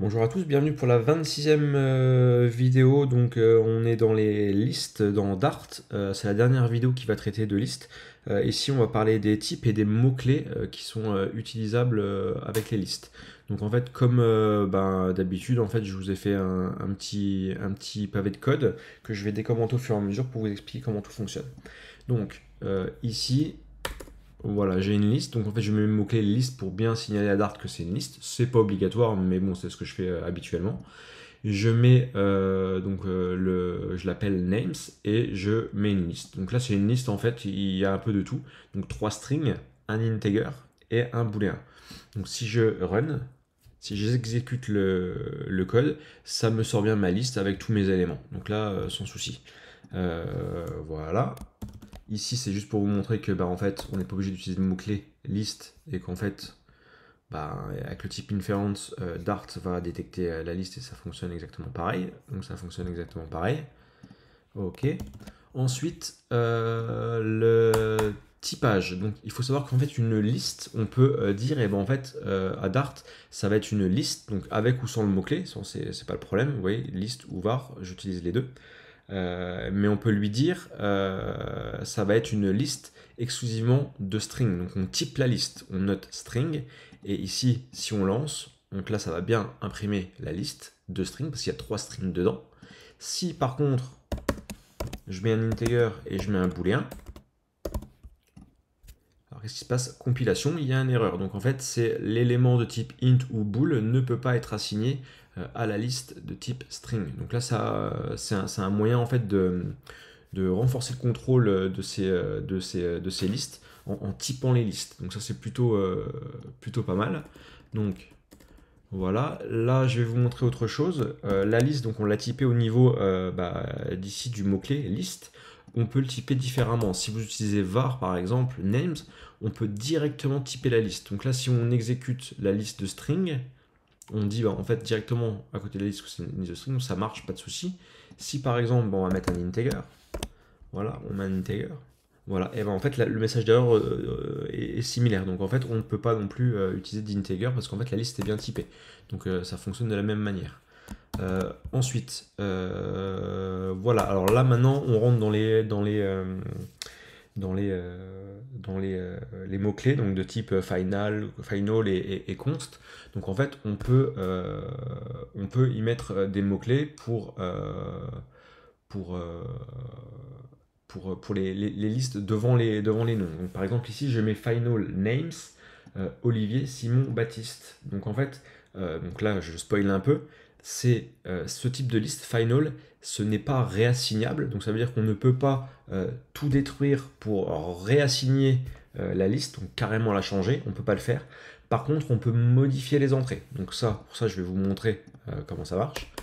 Bonjour à tous, bienvenue pour la 26e vidéo. Donc on est dans les listes dans Dart. C'est la dernière vidéo qui va traiter de listes. Ici on va parler des types et des mots-clés qui sont utilisables avec les listes. Donc en fait comme d'habitude en fait je vous ai fait un petit pavé de code que je vais décommenter au fur et à mesure pour vous expliquer comment tout fonctionne. Donc ici voilà, j'ai une liste, donc en fait je mets le mot-clé liste pour bien signaler à Dart que c'est une liste. C'est pas obligatoire, mais bon, c'est ce que je fais habituellement. Je mets je l'appelle names et je mets une liste. Donc là c'est une liste en fait, il y a un peu de tout. Donc trois strings, un integer et un booléen. Donc si je run, si j'exécute le code, ça me sort bien ma liste avec tous mes éléments. Donc là, sans souci. Voilà. Ici, c'est juste pour vous montrer que en fait, on n'est pas obligé d'utiliser le mot-clé liste et qu'en fait, avec le type inference, Dart va détecter la liste et ça fonctionne exactement pareil. Donc ça fonctionne exactement pareil. Ok. Ensuite, le typage. Donc il faut savoir qu'en fait, une liste, on peut dire, en fait, à Dart, ça va être une liste, donc avec ou sans le mot-clé, c'est pas le problème. Vous voyez, liste ou var, j'utilise les deux. Mais on peut lui dire, ça va être une liste exclusivement de strings. Donc on type la liste, on note string, et ici, si on lance, donc là ça va bien imprimer la liste de strings, parce qu'il y a trois strings dedans. Si par contre, je mets un integer et je mets un booléen, alors qu'est-ce qui se passe? Compilation, il y a une erreur. Donc en fait, c'est l'élément de type int ou bool ne peut pas être assigné à la liste de type string. Donc là, c'est un moyen en fait de renforcer le contrôle de ces listes en typant les listes. Donc ça c'est plutôt pas mal. Donc voilà, là je vais vous montrer autre chose. La liste, donc on l'a typé au niveau d'ici du mot-clé liste. On peut le typer différemment. Si vous utilisez var par exemple, names, on peut directement typer la liste. Donc là si on exécute la liste de string, on dit en fait directement à côté de la liste que c'est une liste de string, ça marche, pas de souci. Si par exemple on va mettre un integer, voilà, on met un integer. Voilà, et en fait le message d'erreur est similaire. Donc en fait on ne peut pas non plus utiliser d'integer parce qu'en fait la liste est bien typée. Donc ça fonctionne de la même manière. Ensuite, voilà, alors là maintenant on rentre dans les mots-clés donc de type final et const. Donc en fait on peut y mettre des mots-clés pour, pour les listes devant les noms. Donc, par exemple, ici, je mets final names, Olivier, Simon, Baptiste. Donc, en fait, donc là, je spoil un peu, c'est ce type de liste final, ce n'est pas réassignable. Donc, ça veut dire qu'on ne peut pas tout détruire pour réassigner la liste, donc carrément la changer. On ne peut pas le faire. Par contre, on peut modifier les entrées. Donc, pour ça, je vais vous montrer comment ça marche.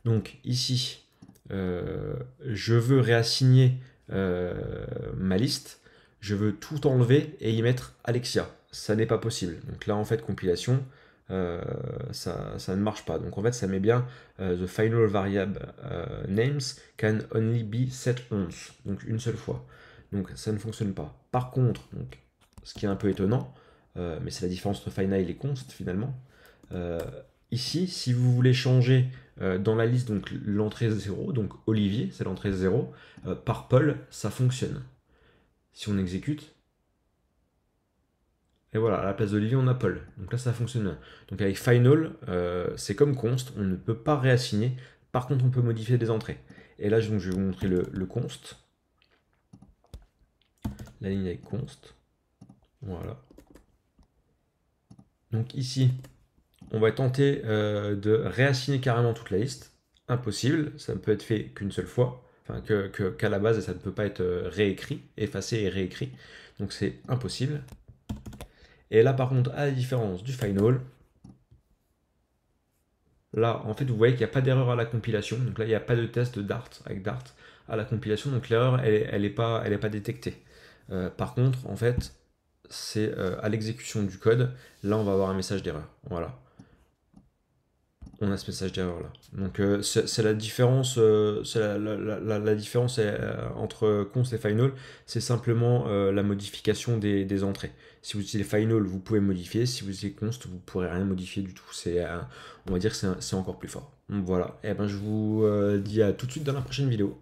Donc, ici, je veux réassigner ma liste, je veux tout enlever et y mettre Alexia. Ça n'est pas possible. Donc là, en fait, compilation, ça ne marche pas. Donc en fait, ça met bien the final variable names can only be set once, donc une seule fois. Donc ça ne fonctionne pas. Par contre, donc, ce qui est un peu étonnant, mais c'est la différence entre final et const finalement. Euh, Ici, si vous voulez changer dans la liste donc l'entrée 0, donc Olivier, c'est l'entrée 0, par Paul, ça fonctionne. Si on exécute, et voilà, à la place d'Olivier, on a Paul. Donc là, ça fonctionne. Donc avec final, c'est comme const, on ne peut pas réassigner. Par contre, on peut modifier des entrées. Et là, donc, je vais vous montrer le const. La ligne avec const. Voilà. Donc ici, on va tenter de réassigner carrément toute la liste. Impossible, ça ne peut être fait qu'une seule fois. Enfin, qu'à la base, ça ne peut pas être réécrit, effacé et réécrit. Donc c'est impossible. Et là, par contre, à la différence du final, là, en fait, vous voyez qu'il n'y a pas d'erreur à la compilation. Donc là, il n'y a pas de test Dart avec Dart à la compilation. Donc l'erreur, elle est pas détectée. Par contre, en fait, c'est à l'exécution du code. Là, on va avoir un message d'erreur. Voilà. on a ce message d'erreur là. Donc c'est la différence, la différence entre const et final, c'est simplement la modification des entrées. Si vous utilisez final, vous pouvez modifier. Si vous utilisez const, vous ne pourrez rien modifier du tout. On va dire que c'est encore plus fort. Donc voilà. Et ben je vous dis à tout de suite dans la prochaine vidéo.